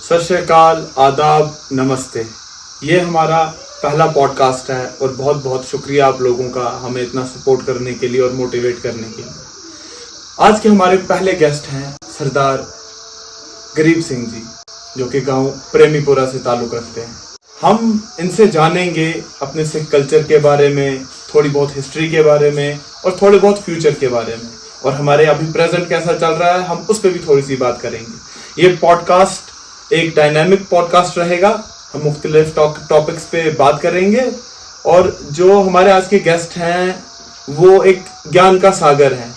सत श्री अकाल, आदाब, नमस्ते। ये हमारा पहला पॉडकास्ट है और बहुत बहुत शुक्रिया आप लोगों का हमें इतना सपोर्ट करने के लिए और मोटिवेट करने के लिए। आज के हमारे पहले गेस्ट हैं सरदार गरीब सिंह जी, जो कि गांव प्रेमीपुरा से ताल्लुक़ रखते हैं। हम इनसे जानेंगे अपने सिख कल्चर के बारे में, थोड़ी बहुत हिस्ट्री के बारे में और थोड़े बहुत फ्यूचर के बारे में, और हमारे अभी प्रेजेंट कैसा चल रहा है हम उस पर भी थोड़ी सी बात करेंगे। ये पॉडकास्ट एक डायनामिक पॉडकास्ट रहेगा। हम मुख्तलिफ टॉपिक्स पे बात करेंगे और जो हमारे आज के गेस्ट हैं वो एक ज्ञान का सागर है।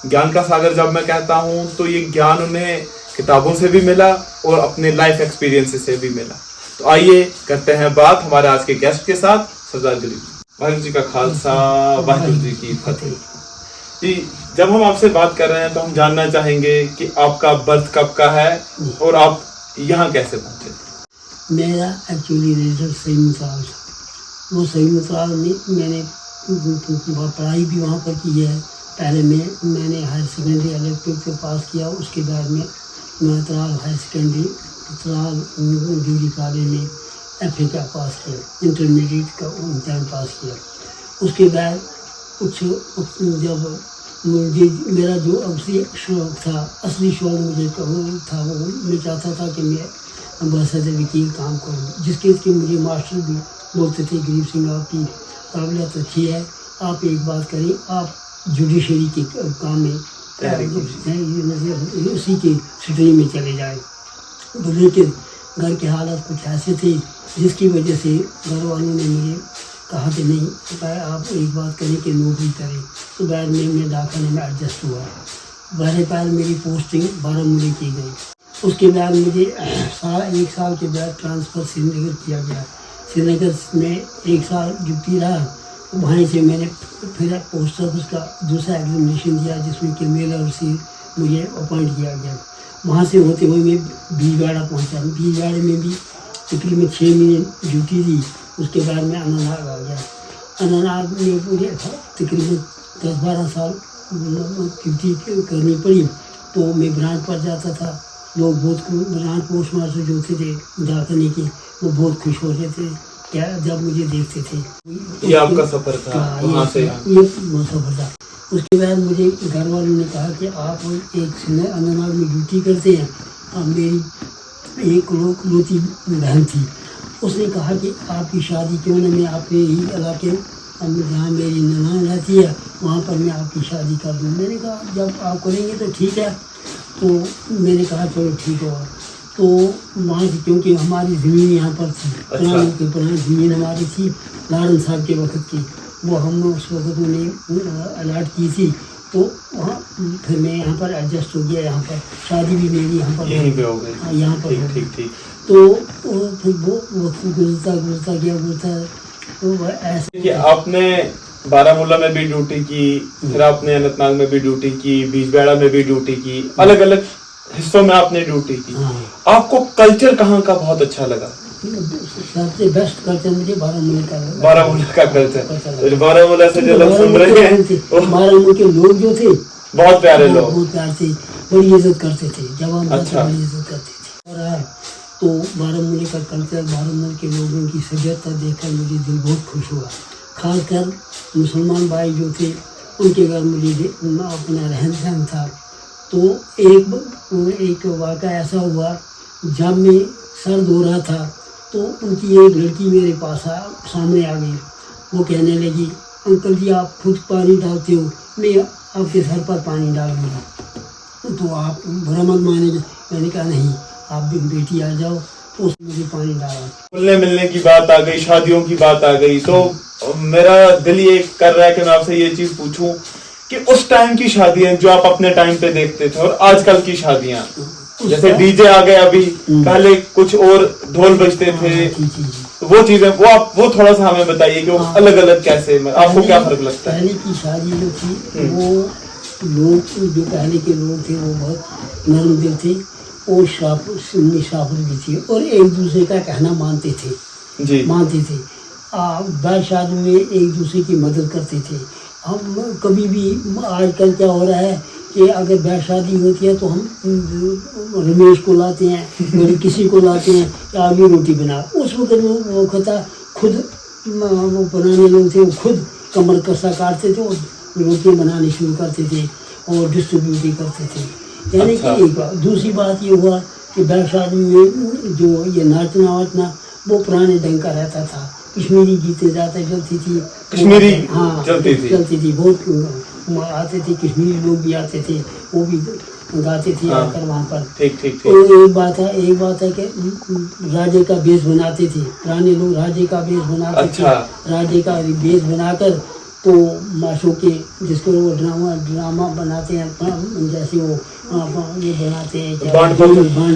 ज्ञान का सागर जब मैं कहता हूँ तो ये ज्ञान उन्हें किताबों से भी मिला और अपने लाइफ एक्सपीरियंसेस से भी मिला। तो आइए करते हैं बात हमारे आज के गेस्ट के साथ, सरदार गरीब। वाहिगुरू जी का खालसा, वाहिगुरू जी की फतेह। जी, जब हम आपसे बात कर रहे हैं तो हम जानना चाहेंगे कि आपका बर्थ कब का है और आप यहाँ कैसे पहुँचे? मेरा एक्चुअली रिजल्ट सही मुताल था। वो सही मुताल में मैंने पढ़ाई भी वहाँ पर की है। पहले मैंने हायर सेकेंडरी इलेक्टिव पे पास किया, उसके बाद में मैं तराल हायर सेकेंडरी तराल डिग्री कॉलेज में FA का पास किया, इंटरमीडिएट का इम्तहान पास किया। उसके बाद कुछ जब मुझे मेरा जो असली शौक़ था, असली शौक़ मुझे था, वो मैं चाहता था कि मैं अम्बासडर वकील काम करूँ, जिसके मुझे मास्टर भी बोलते थे, गरीब सिंह आपकी काबिलियत अच्छी है, आप एक बात करें, आप जुडिशरी के काम में उसी के स्ट्रीम में चले जाएं। तो लेकिन घर के हालात कुछ ऐसे थे जिसकी वजह से घर वालों ने मुझे कहा कि नहीं, आप एक बात करें कि नौकरी करें। तो बाद में मैं दाखिले में एडजस्ट हुआ। बहरहाल मेरी पोस्टिंग बारामूला की गई। उसके बाद मुझे 1 साल के बाद ट्रांसफ़र श्रीनगर किया गया। श्रीनगर में 1 साल ड्यूटी रहा। वहीं से मैंने फिर पोस्ट ऑफिस का दूसरा एग्जामिनेशन दिया, जिसमें कि मेल और से मुझे अपॉइंट किया गया। वहाँ से होते हुए मैं बीजवाड़ा पहुँचा। बीजवाड़े में भी तकरीबन 6 महीने ड्यूटी दी। उसके बाद मैं अनंतनाग आ गया। अनंतनाग में पूरे तकरीबन 10-12 साल ड्यूटी करनी पड़ी। तो मैं ब्रांच पर जाता था, लोग बहुत ब्रांच पोस्ट मास्टर जो थे दाखिले के, वो बहुत खुश होते थे क्या जब मुझे देखते थे। ये आपका सफ़र था वहाँ से? ये सफ़र था। उसके बाद मुझे घर वालों ने कहा कि आप एक अनंतनाग में ड्यूटी करते हैं। अब मेरी एक लोती बहन थी, उसने कहा कि आपकी शादी क्यों ना मैं अपने ही इलाके जहाँ मेरी ननान रहती है वहाँ पर मैं आपकी शादी कर दूँ। मैंने कहा जब आप करेंगे तो ठीक है। तो मैंने कहा चलो ठीक होगा। तो वहाँ से क्योंकि हमारी ज़मीन यहाँ पर थी, पुरानी ज़मीन हमारी थी लारन साहब के वक्त की, वो हम उस वक्त उन्हें अलॉट की थी। तो वहाँ फिर मैं यहाँ पर एडजस्ट हो गया। यहाँ पर शादी भी मेरी यहाँ पर यहीं पे हो गई। यहाँ पर ठीक। तो फिर वो वक्त गुजरता गया। तो ऐसे कि आपने बारामूला में भी ड्यूटी की, फिर आपने अनंतनाग में भी ड्यूटी की, बीजवाड़ा में भी ड्यूटी की, अलग अलग हिस्सों में आपने ड्यूटी की। आपको कल्चर कहाँ का बहुत अच्छा लगा? सबसे बेस्ट कल्चर मुझे बारामूला का लगा। बारामूला का कल्चर। बारामूला से जो लोग सुन रहे हैं, बारामूला के लोग जो थे बहुत प्यारे लोग, बहुत प्यार थे, बड़ी इज्जत करते थे। जब हम बड़ी इज्जत करते थे। और तो बारामूला का कल्चर, बारामूला के लोगों की सभ्यता देखकर मुझे दिल बहुत खुश हुआ। खासकर मुसलमान भाई जो थे उनके घर मुझे अपना रहन सहन था। तो एक वाक़या ऐसा हुआ, जब मैं सर धो रहा था तो उनकी एक लड़की मेरे पास सामने आ गई। वो कहने लगी, अंकल जी आप खुद पानी डालते हो, मैं आपके सर पर पानी डालूँगी, तो आप बुरा मत मानेंगे। मैंने कहा नहीं, आप भी बेटी आ जाओ। तो उसने मुझे पानी डाला। मिलने मिलने की बात आ गई, शादियों की बात आ गई, तो मेरा दिल ये कर रहा है कि मैं आपसे ये चीज पूछूं कि उस टाइम की शादियां जो आप अपने टाइम पे देखते थे और आजकल की शादियां, जैसे डीजे आ गए अभी, पहले कुछ और ढोल बजते थे, तो वो चीजें वो थोड़ा सा हमें बताइए कि वो अलग अलग कैसे, आपको क्या फर्क लगता है? पहले की शादी जो थी वो लोग जो पहले के लोग थे वो बहुत नरम दिल थे और शाफर भी थी और एक दूसरे का कहना मानते थे। बाद शादी में एक दूसरे की मदद करते थे। हम कभी भी आजकल क्या हो रहा है कि अगर ब्याह शादी होती है तो हम रमेश को लाते हैं, बड़ी किसी को लाते हैं कि आप ये रोटी बना। उस वक्त वो था खुद वो पुराने लोग थे, वो खुद कमर कसा काटते थे और रोटियाँ बनानी शुरू करते थे और डिस्ट्रीब्यूट करते थे। यानी कि एक बात। दूसरी बात ये हुआ कि ब्याह शादी में जो ये नाचना वाचना वो पुराने ढंग का रहता था। कश्मीरी गीतें ज़्यादा चलती थी, कश्मीरी हाँ चलती थी बहुत आते थे, कश्मीरी लोग भी आते थे, वो भी गाते थे आकर वहाँ पर। ठीक। तो एक बात है कि राजे का भेष बनाते थे पुराने लोग, राजे का भेष बनाते थे। राजे का भेष बनाकर तो माशों के जिसको वो ड्रामा बनाते हैं, जैसे वो ये बनाते हैं बांड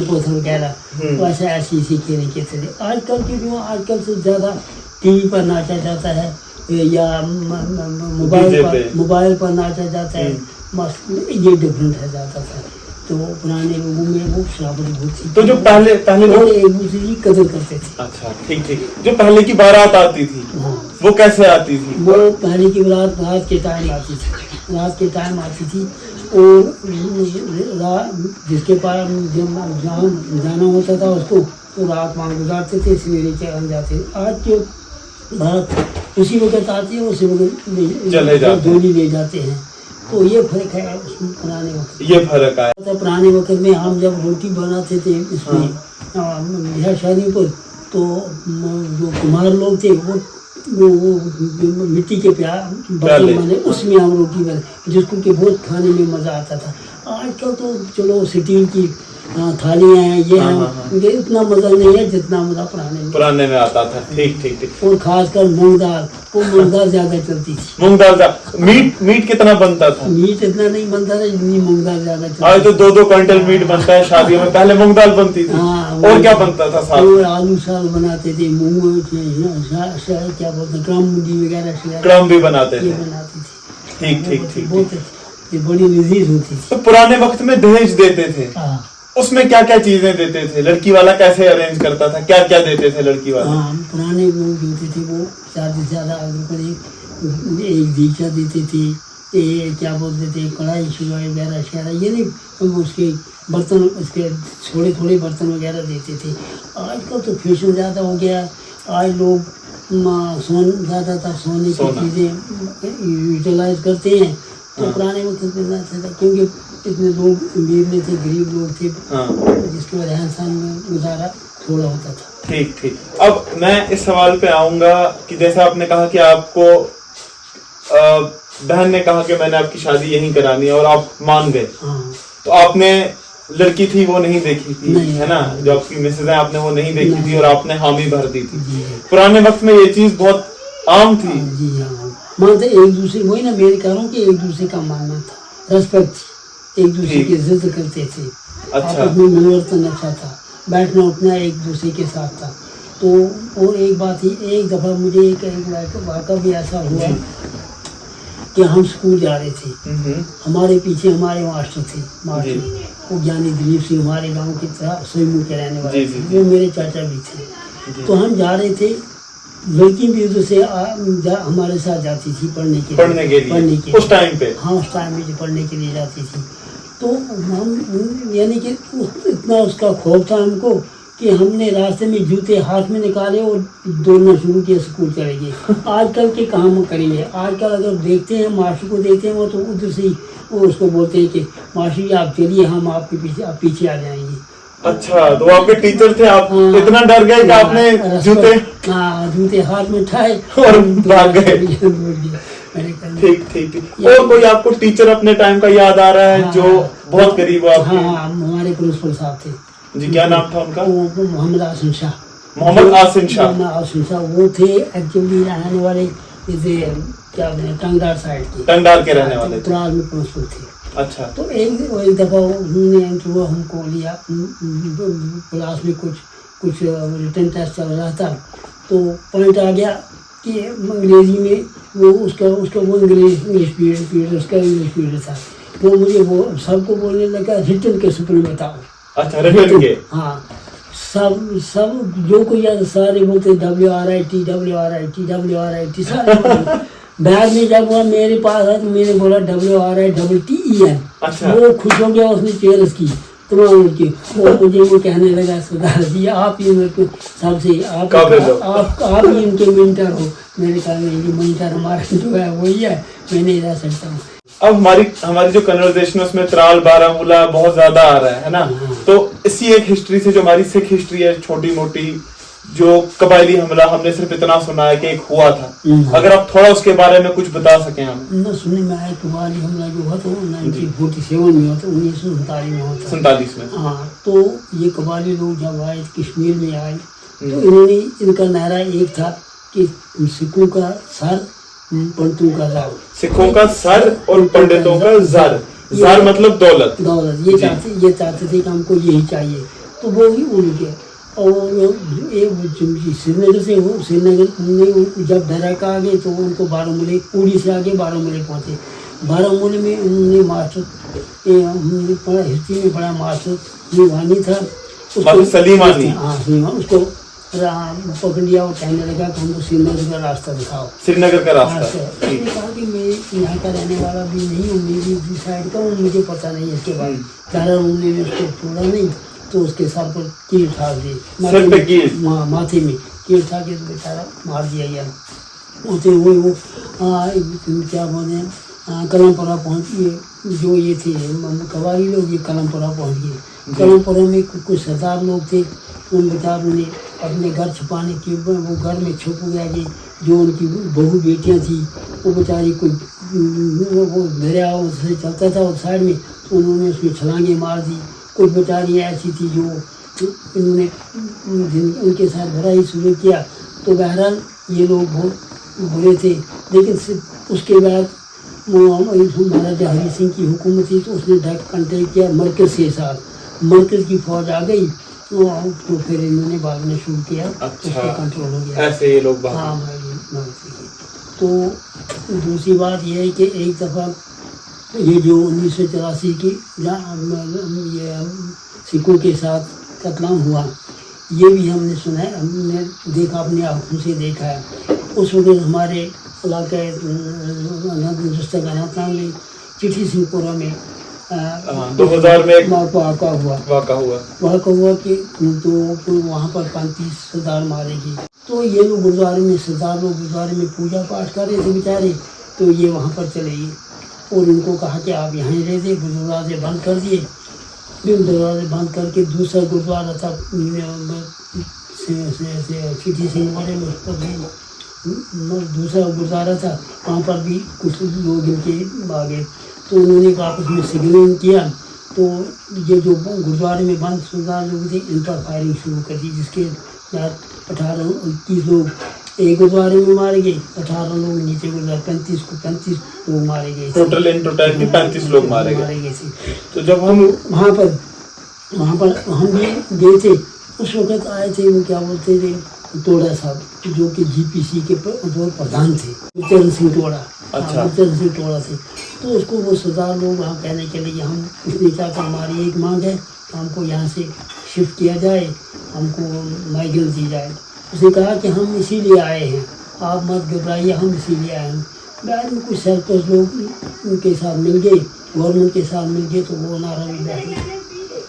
पोथर वगैरह, वैसे ऐसी खेल के थे। आजकल के जो आजकल से ज़्यादा टीवी पर नाचा जाता है या मोबाइल पर नाचा जाता है, बस ये डिफरेंट है ज़्यादा था। तो पुराने लोगों में वो शराबत बहुत थी। तो जो पहले लोग एक दूसरे की कदर करते थे। अच्छा ठीक। जो पहले की बारात आती थी वो कैसे आती थी? वो पहले की बारात रात के टाइम आती थी, रात के टाइम आती थी और जिसके पास जहाँ जाना होता था उसको तो रात वहाँ गुजारते थे, सवेरे चल जाते थे। आज जो बारात उसी वक्त आती है उसी वक्त डोली ले जाते हैं। तो ये फर्क है उसमें पुराने वक्त। ये फर्क है पुराने वक्त में हम जब रोटी बनाते थे इसमें ब्याह शादी पर, तो जो कुम्हार लोग थे वो मिट्टी के बर्तन बने, उसमें हम रोटी बने, जिसको कि बहुत खाने में मज़ा आता था। आजकल तो चलो स्टील की थालियाँ हैं, ये हैं, इतना मज़ा नहीं है जितना मज़ा पुराने में आता था। ठीक। और खासकर मूंग दाल ज़्यादा चलती थी। मूंग दाल मीट कितना बनता था? मीट इतना नहीं बनता था जितनी मूंग दाल ज़्यादा चलती। आज तो 2-2 क्विंटल मीट बनता है शादियों में, पहले मूंग दाल बनती थी। और क्या बनता था साथ में? आलू साग बनाते थे, मूंग क्या बोलते हैं, क्रम वगैरह, क्रम भी बनाते थे। ठीक। बहुत बड़ी लजीज होती थी। तो पुराने वक्त में दहेज देते थे, उसमें क्या क्या चीजें देते थे? लड़की वाला कैसे अरेंज करता था, क्या क्या देते थे लड़की वाला? पुराने लोग होते थे वो ज़्यादा से ज़्यादा एक दीक्षा देते थे, क्या बोलते थे, कढ़ाई शिवाई वगैरह, ये नहीं उसके बर्तन, उसके थोड़े बर्तन वगैरह देते थे। आजकल तो फैशन ज़्यादा हो गया, आज लोग ज़्यादा था सोने की चीज़ें यूटिलाइज करते हैं। तो पुराने वक्त में ना था क्योंकि इतने लोग अमीर नहीं थे, गरीब लोग थे, जिसकी वजह रहन-सहन में गुजारा थोड़ा होता था। ठीक। अब मैं इस सवाल पे आऊंगा कि जैसा आपने कहा कि आपको बहन ने कहा कि मैंने आपकी शादी यहीं करानी है और आप मान गए। तो आपने लड़की थी वो नहीं देखी थी, है ना, जो आपकी मिसेज है आपने वो नहीं देखी थी और आपने हामी भर दी थी। पुराने वक्त में ये चीज बहुत आम थी। मानते एक दूसरे, वही ना मेरे कह रहा हूँ कि एक दूसरे का मानना था, रेस्पेक्ट, एक दूसरे की इज्जत करते थे। अच्छा। अपने मिलवर्तन अच्छा था, बैठना उठना एक दूसरे के साथ था। तो और एक बात ही, एक दफ़ा मुझे एक वाक़ा भी ऐसा हुआ कि हम स्कूल जा रहे थे, हमारे पीछे हमारे मास्टर थे, वो ज्ञानी दिलीप सिंह, हमारे गांव की तरह सोईमुख के रहने वाले थे, जो मेरे चाचा भी थे। तो हम जा रहे थे, लड़की भी उधर से हमारे साथ जाती थी पढ़ने के लिए उस टाइम पे। हाँ, उस टाइम में पढ़ने के लिए जाती थी। तो हम यानी कि इतना उसका खौफ था हमको कि हमने रास्ते में जूते हाथ में निकाले और दौड़ना शुरू किया, स्कूल चले गए। आजकल के काम करेंगे, आजकल अगर देखते हैं मास्टर को देखते हैं वो तो उधर से वो उसको बोलते हैं कि मास्टर जी आप चलिए, हम आपके पीछे आ जाएंगे। अच्छा, तो आपके टीचर थे, आप इतना डर गए कि आपने जूते हाथ में उठाए और भाग गए। ठीक। और कोई आपको टीचर अपने टाइम का याद आ रहा है जो बहुत करीब हो आपके? हाँ, हमारे प्रिंसिपल साहब थे जी, क्या नाम था उनका? मोहम्मद आसिम शाह। वो थे एक्चुअली रहने वाले क्या टंगडार साइड के, टंगडार के रहने वाले में प्रिंसिपल थे। अच्छा। तो एक दफ़ा उन्होंने इंटरव्यू हमको लिया, क्लास में कुछ रिटन टेस्ट चल रहा था, तो पॉइंट आ गया कि अंग्रेजी में वो उसका वो इंग्लिश पीरियड उसका इंग्लिश पीरियड था। तो मुझे वो सबको बोलने लगा रिटन के सुप्रीम बताओ। अच्छा, रिटन के? हाँ, सब जो कोई याद, सारे बोलते WRIT सारे। बाद में जब वो मेरे पास आया तो मैंने बोला WRITTEN। अच्छा। वो खुश हो गया, उसने चेयर्स की तमाम की, और मुझे वो कहने लगा सरदार जी आप ही मेरे को सबसे आप ही इनके मेंटर हो। मैंने कहा नहीं, मेंटर हमारा जो है वही है, मैं नहीं रह सकता हूँ। अब हमारी जो कन्वर्सेशन है उसमें त्राल बारामूला बहुत ज्यादा आ रहा है ना, तो इसी एक हिस्ट्री से जो हमारी सिख हिस्ट्री है छोटी मोटी, जो कबायली हमला हमने सिर्फ इतना सुना है कि एक हुआ था, अगर आप थोड़ा उसके बारे में कुछ बता सकें हम। न सुनने में आया कबायली हमला जो हुआ था 1947 में होता, 1947 में होता, 47 में। हाँ, तो ये कबायली लोग जब आए कश्मीर में आए तो इन्होंने, इनका नारा एक था कि सिखों का सर पंडितों का ज़र। सिखों का सर और पंडितों का ज़र। ज़र मतलब दौलत। दौलत ये चाहते थे कि हमको यही चाहिए, तो वो ही उनके। और श्रीनगर से हो, श्रीनगर जब डरक आ गए तो उनको बारामूले, उड़ी से आगे बारामूले पहुँचे। बारामूले में उन्होंने मास्टर, हमने पढ़ा हिस्ट्री में पढ़ा, मास्टर सलीमानी था, सलीमानी, हाँ सलीमानी, उसको पकड़ लिया और कहने लगा कि हमको श्रीनगर का रास्ता दिखाओ। श्रीनगर का रास्ता। उसने कहा कि मैं यहाँ का रहने वाला भी नहीं हूँ, मेरी इसी साइड का हूँ, मुझे पता नहीं है इसके बारे में। चारा उन्होंने उसको छोड़ा नहीं, तो उसके सर पर कील ठाक दी, माथे में कील ठाक के तो बेचारा मार दिया गया। उसे वो क्या बोलते हैं, कलमपुरा पहुँच गए, जो ये थे कबायली लोग, ये कलमपुरा पहुँच गए। कलमपुरा में कुछ सरदार लोग थे, उन बेचारों ने अपने घर छुपाने की, वो घर में छुप गया कि जो उनकी बहू बेटियां थी वो बेचारी कोई वो दरिया से चलता था उस साइड में, तो उन्होंने उसमें छलांगे मार दी। कुछ बेचारी ऐसी थी जो इन्होंने उनके साथ बुरा ही शुरू किया। तो बहरहाल ये लोग बहुत बुरे थे, लेकिन उसके बाद महाराजा हरि सिंह की हुकूमत थी, तो उसने डायरेक्ट कॉन्टेक्ट किया मरकज़ के साथ। मरकज़ की फौज आ गई तो फिर इन्होंने भागना शुरू किया। अच्छा, कंट्रोल हो गया, ऐसे ये लोग भागे। हाँ, तो दूसरी बात यह है कि एक दफ़ा ये जो 1984 की ये सिखों के साथ कत्लेआम हुआ, ये भी हमने सुना है, हमने देखा, अपने आँखों से देखा है। उस वक्त हमारे इलाके अनंतनाग में चिट्ठी सिंहपुरा में 2000 में वाक़ा हुआ कि तो वहाँ पर 35 सरदार मारे गए। तो ये लोग गुरुद्वारे में, सरदार लोग गुरुद्वारे में पूजा पाठ कर रहे थे बेचारे, तो ये वहाँ पर चले गए और इनको कहा कि आप यहाँ रह थे। दरवाजे बंद कर दिए, फिर दरवाजे बंद करके दूसरा गुरुद्वारा था चिट्ठी सिंहपुरा में, दूसरा गुरुद्वारा था, वहाँ पर भी कुछ लोग इनके आ गए। तो उन्होंने आपस में सिग्नलिंग किया, तो ये जो गुरुद्वारे में बंद सरदार लोग थे इन पर फायरिंग शुरू कर दी, जिसके बाद 18-21 लोग एक गुरुद्वारे में मारे गए, 18 लोग नीचे गुरुद्वारे, 35 लोग मारे गए। टोटल 35 लोग मारे गए थे। तो जब हम वहाँ पर हम भी गए थे, उस वक्त आए थे वो क्या बोलते थे टोड़ा साहब, जो कि जीपीसी के प्रधान थे, गुरचरण सिंह टोड़ा। अच्छा, गुरचरण सिंह टोड़ा थे। तो उसको वो सरदार लोग वहाँ कहने के लिए, हम इसने चाहता, हमारी एक मांग है, हमको यहाँ से शिफ्ट किया जाए, हमको माइग्रेन दी जाए। उसने कहा कि हम इसीलिए आए हैं, आप मत घबराइए, हम इसीलिए आए हैं। बाद में कुछ सरपंच लोग उनके साथ मिल गए, गवर्नमेंट के साथ मिल गए, तो वो नारा भी बैठ गया,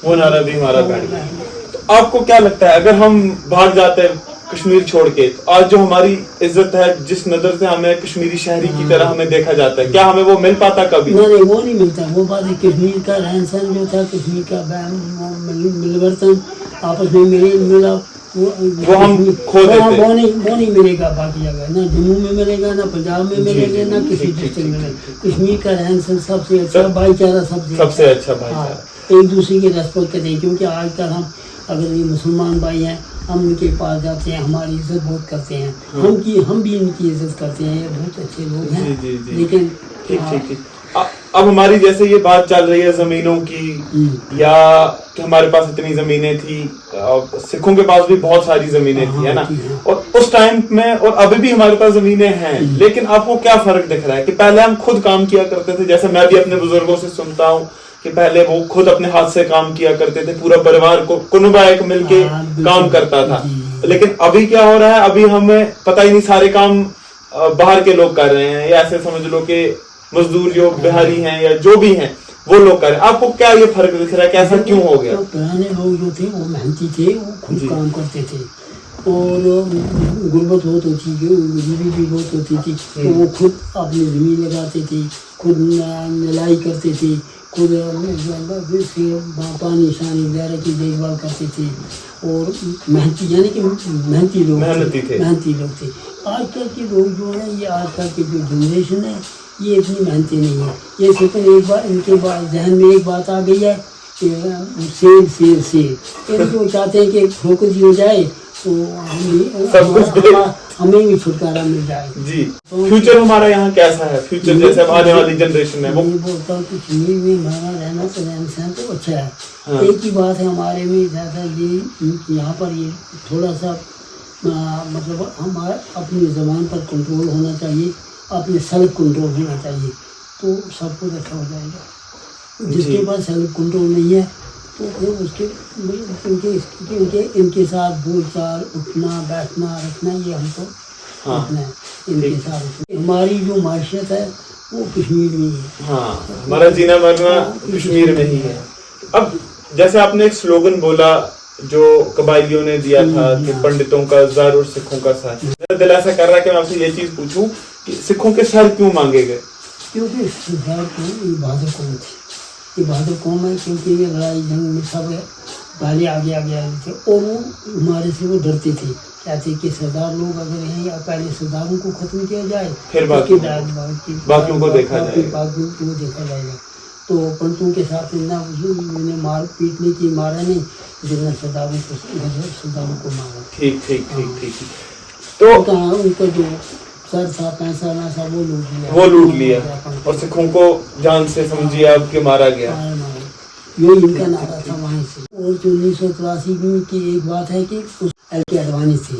वो नारा भी हमारा बैठ गया। तो आपको क्या लगता है, अगर हम भाग जाते हैं कश्मीर छोड़ के, तो आज जो हमारी इज्जत है, जिस नजर से हमें कश्मीरी शहरी की तरह हमें देखा जाता है, क्या हमें वो मिल पाता कभी? नहीं, वो नहीं मिलता। वो बात है, कश्मीर का रहन सहन जो था, कश्मीर का मिलवर्तन आपस में मिला, वो हम खो देते। वो नहीं मिलेगा बाकी जगह, ना जम्मू में मिलेगा, ना पंजाब में मिलेगा, ना किसी डिस्ट्रिक्ट में मिलेगा। कश्मीर का रहन सहन सबसे अच्छा, भाईचारा सबसे अच्छा भाईचारा, एक दूसरे की रेस्पेक्ट करते हैं। क्योंकि आजकल हम, अगर ये मुसलमान भाई हैं, हम उनके पास जाते हैं, हमारी इज्जत बहुत करते हैं, हम भी इनकी इज्जत करते हैं, ये बहुत अच्छे लोग हैं। जी। लेकिन ठीक। अब हमारी जैसे ये बात चल रही है जमीनों की, या कि हमारे पास इतनी जमीनें थी, सिखों के पास भी बहुत सारी जमीनें थी, है ना, और उस टाइम में और अभी भी हमारे पास जमीनें हैं, लेकिन आपको क्या फर्क दिख रहा है कि पहले हम खुद काम किया करते थे, जैसे मैं भी अपने बुजुर्गों से सुनता हूँ कि पहले वो खुद अपने हाथ से काम किया करते थे, पूरा परिवार को कुनबा एक मिलके काम करता था, लेकिन अभी क्या हो रहा है, अभी हमें पता ही नहीं, सारे काम बाहर के लोग कर रहे हैं, या ऐसे समझ लो कि मजदूर जो बिहारी हैं या जो भी हैं वो लोग करें, आपको क्या ये फर्क दिख रहा है, कैसा क्यों हो गया? तो पुराने लोग जो थे वो मेहनती थे, वो खुद जी। काम करते थे और गुर्बत बहुत होती थी, गरीबी भी बहुत होती थी, तो वो खुद अपनी जमीन लगाते थे, खुद निलाई करते थे, खुद पानी शानी वगैरह की देखभाल करते थे और मेहनती, यानी कि मेहनती लोग मेहनती थे। मेहनती लोग थे। आजकल के लोग जो है, ये आजकल की जो जनरेशन है, ये इतनी मेहनती नहीं है। ये सिर्फ एक बार इनके जहन में एक बात आ गई है कि सेल सेल सेल, इनको चाहते हैं कि फोकस हो जाए तो हमें भी छुटकारा मिल जाए। जी, फ्यूचर हमारा यहाँ कैसा है? फ्यूचर जैसे अब आने वाली जनरेशन है वो, मैं बोलता हूँ कि कश्मीर में हमारा रहना तो रहन सहन तो अच्छा है। हाँ। एक ही बात है हमारे में ज़्यादा ये यहाँ पर ये थोड़ा सा मतलब हमारा अपनी ज़बान पर कंट्रोल होना चाहिए, अपने सेल्फ कंट्रोल होना चाहिए, तो सब कुछ अच्छा हो जाएगा। जिसके पास सेल्फ कंट्रोल नहीं है तो फिर उसके इनके साथ बोलचाल, उठना बैठना रखना, ये हमको हाँ। रखना है इनके साथ। हमारी जो माशियत है वो कश्मीर में ही है। हाँ, हमारा जीना मरना कश्मीर में ही है। अब जैसे आपने एक स्लोगन बोला जो कबायलियों ने दिया था कि पंडितों का ज़र और सिखों का सर, मेरा दिल ऐसा कर रहा है कि मैं आपसे ये चीज पूछूं कि सिखों के सर क्यों मांगे गए? क्योंकि सरदार को ये बहादुर कौम थी, ये बहादुर कौम है, क्योंकि ये लड़ाई जंग में सब पहले आगे आगे आए थे और वो हमारे से वो डरते थे, कहते कि सरदार लोग अगर हैं या पहले सरदारों को खत्म किया जाए, फिर उसके बाद बाकियों को देखा जाएगा। बाकियों को देखा जाएगा। तो पंडितों के साथ इन्हें मार पीट नहीं की, मारा नहीं, जितना सरदारों को मारा। ठीक ठीक ठीक ठीक। तो कहाँ उनका जो सर था, पैसा ना था, वो लूट लिया और सिखों को जान से समझिए अब के मारा गया। यही इनका नारा था वहीं से। और 1983 में की एक बात है कि उस एल.के. अडवाणी थी,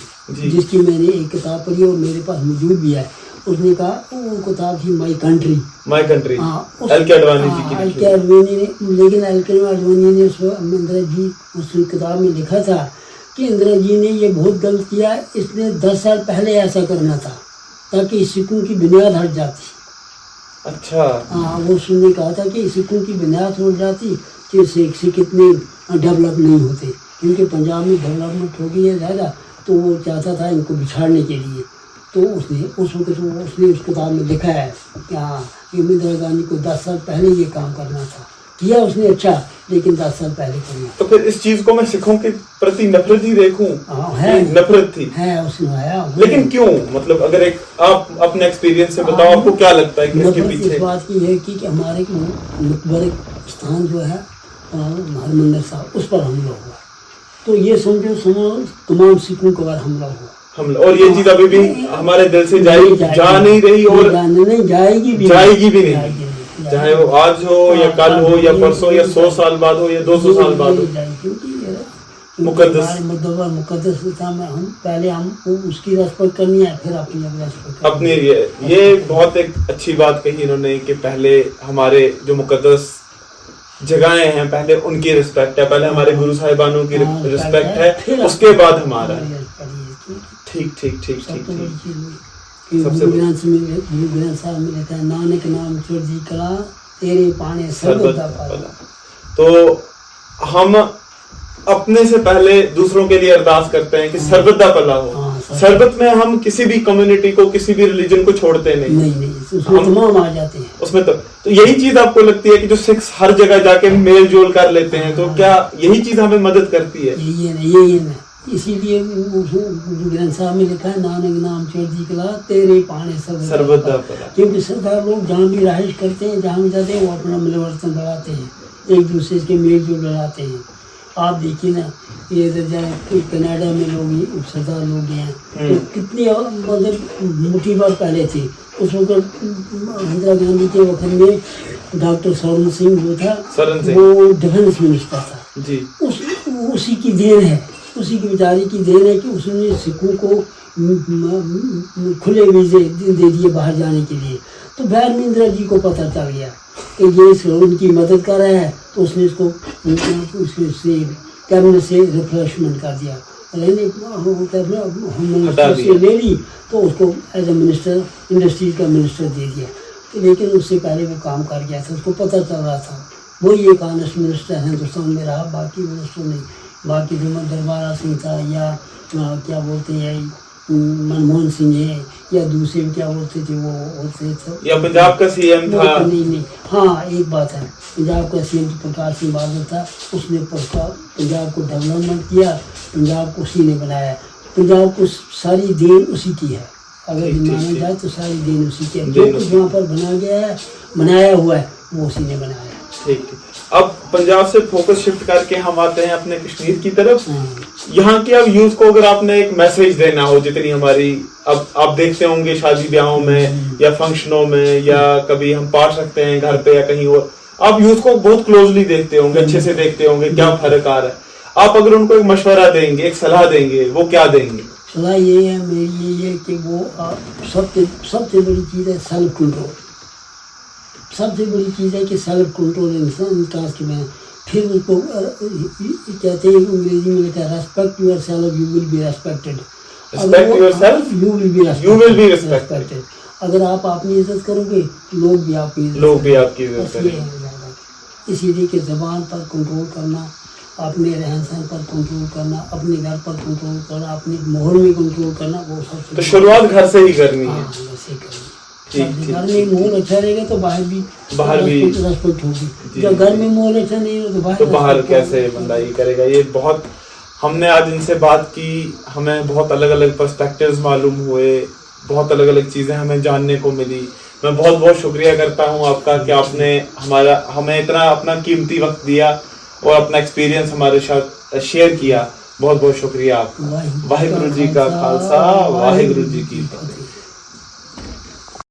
जिसकी मैंने एक किताब पढ़ी और मेरे पास मौजूद भी है। उसने कहा, वो किताब थी my country. LK. Advani ji की एल.के. अडवाणी ने, लेकिन एल.के. अडवाणी ने इंदिरा जी उस किताब में लिखा था कि इंदिरा जी ने ये बहुत गलत किया, इसने 10 साल पहले ऐसा करना था ताकि सिखों की बुनियाद हट जाती। अच्छा। हाँ, वो उसने कहा था कि सिखों की बुनियाद हो जाती कि सिख इतने डेवलप नहीं होते, क्योंकि पंजाब में डेवलपमेंट हो गई है ज़्यादा, तो वो चाहता था इनको बिछाड़ने के लिए। तो उसने उस वक्त उसने उस किताब में लिखा है कि हाँ, इंदिरा गांधी को 10 साल पहले ये काम करना था, किया उसने अच्छा, लेकिन 10 साल पहले करना। तो फिर इस चीज को मैं सिखों के प्रति नफरत ही देखूं? है, नफरत थी है उसमें आया। लेकिन क्यों? मतलब अगर एक आप अपने एक्सपीरियंस से बताओ, आपको क्या लगता है कि इसके पीछे? इस बात की है कि हमारे मुकबर स्थान जो है हरमंदिर साहब, उस पर हमला हुआ, तो ये समझो तमाम सिखों पर हमला हुआ। और ये चीज अभी भी हमारे दिल से जा नहीं रही और नहीं जाएगी भी नहीं, चाहे वो आज हो या कल हो या परसों या 100 साल बाद हो या 200 साल बाद हो। मुकद्दस स्थान में हम पहले उसकी रेस्पेक्ट करनी है, फिर अपनी ये बहुत एक अच्छी बात कही इन्होंने कि पहले हमारे जो मुकद्दस जगहें हैं पहले उनकी रिस्पेक्ट है, पहले हमारे गुरु साहिबानों की रिस्पेक्ट है, उसके बाद हमारा। ठीक ठीक ठीक ठीक। सबसे गुरु ग्रंथ साहब में लिखा है, नानक नाम चढ़ी कला तेरे पाने सर्वत दा पाला। तो हम अपने से पहले दूसरों के लिए अरदास करते हैं कि सर्वत दा भला हो। सरबत में हम किसी भी कम्युनिटी को, किसी भी रिलीजन को छोड़ते नहीं, उसमें तमाम आ जाते हैं उसमें। तो यही चीज आपको लगती है कि जो सिख हर जगह जाके मेल जोल कर लेते हैं, तो क्या यही चीज हमें मदद करती है? यही है। इसीलिए ग्रंथ साहब में लिखा है, नानक नाम चढ़ी कला तेरे पाने सर्वत दा भला। क्योंकि सरदार लोग जहाँ भी रहाइश करते हैं, जहाँ भी जाते हैं, वो अपना मिलवर्तन बढ़ाते हैं, एक दूसरे के मेल जोल बढ़ाते हैं। आप देखिए ना, ये जाए कनाडा में लोग सरदार लोग हैं, तो कितनी मतलब मुट्ठी बार पहले थे। उस वक्त इंदिरा गांधी के वक्त में डॉक्टर सरन सिंह जो था, वो डिफेंस मिनिस्टर था जी। उसी की देन है, उसी की बेचारी की देन है कि उसने सिखों को खुले वीजे दे दिए बाहर जाने के लिए। तो बाद में इंदिरा जी को पता चल गया कि ये उनकी मदद कर रहा है, तो उसने इसको उससे कैबिनेट से रिफ्रेशमेंट कर दिया, ले ली, तो उसको एज ए मिनिस्टर इंडस्ट्रीज का मिनिस्टर दे दिया। तो लेकिन उससे पहले वो काम कर गया था, उसको पता चल रहा था वही एक ऑनेस्ट मिनिस्टर हिंदुस्तान में रहा, बाकी मिनिस्टर नहीं। बाकी जो दरबारा सिंह था या क्या बोलते हैं मनमोहन सिंह है या दूसरे क्या बोलते थे वो होते थे, या पंजाब का सीएम था। नहीं। हाँ एक बात है, पंजाब का सीएम प्रकाश सिंह बादल था, उसने पंजाब को डेवलपमेंट किया, पंजाब को उसी ने बनाया। पंजाब को सारी देन उसी की है, अगर माना जाए तो सारी देन उसी की है। जो कुछ वहाँ पर बनाया हुआ है वो उसी ने बनाया। ठीक। अब पंजाब से फोकस शिफ्ट करके हम आते हैं अपने कश्मीर की तरफ। यहाँ की अब यूथ को अगर आपने एक मैसेज देना हो, जितनी हमारी अब आप देखते होंगे शादी ब्याहों में या फंक्शनों में या कभी हम पाठ रखते हैं घर पे या कहीं और, आप यूथ को बहुत क्लोजली देखते होंगे, अच्छे से देखते होंगे, क्या फर्क आ रहा है। आप अगर उनको एक मशवरा देंगे, एक सलाह देंगे, वो क्या देंगे? सलाह ये है मेरी ये कि वो सबसे बड़ी चीज़ है सेल्फ कंट्रोल। सबसे बड़ी चीज़ है कि सेल्फ कंट्रोल इंसान के में। फिर उसको कहते हैं अंग्रेजी में लिखा है respect your self you will be respected. Respect yourself, you will be respected. अगर आप अपनी इज्जत करोगे लोग भी आपकी इज्जत करेंगे। इसीलिए कि ज़बान पर कंट्रोल करना, अपने रहन सहन पर कंट्रोल करना, अपने घर पर कंट्रोल करना, अपने माहौल में कंट्रोल करना, वो सबसे तो शुरुआत घर से ही करनी है। घर में माहौल अच्छा रहेगा तो बाहर भी रेस्पेक्ट होगी। जब घर में माहौल अच्छा नहीं हो तो बाहर कैसे बंदा ये करेगा। ये बहुत हमने आज इनसे बात की, हमें बहुत अलग अलग पर्सपेक्टिव्स मालूम हुए, बहुत अलग अलग चीज़ें हमें जानने को मिली। मैं बहुत बहुत शुक्रिया करता हूँ आपका कि आपने हमें इतना अपना कीमती वक्त दिया और अपना एक्सपीरियंस हमारे साथ शेयर किया। बहुत बहुत शुक्रिया आपका। वाहिगुरु जी का खालसा, वाहिगुरु जी की फतेह।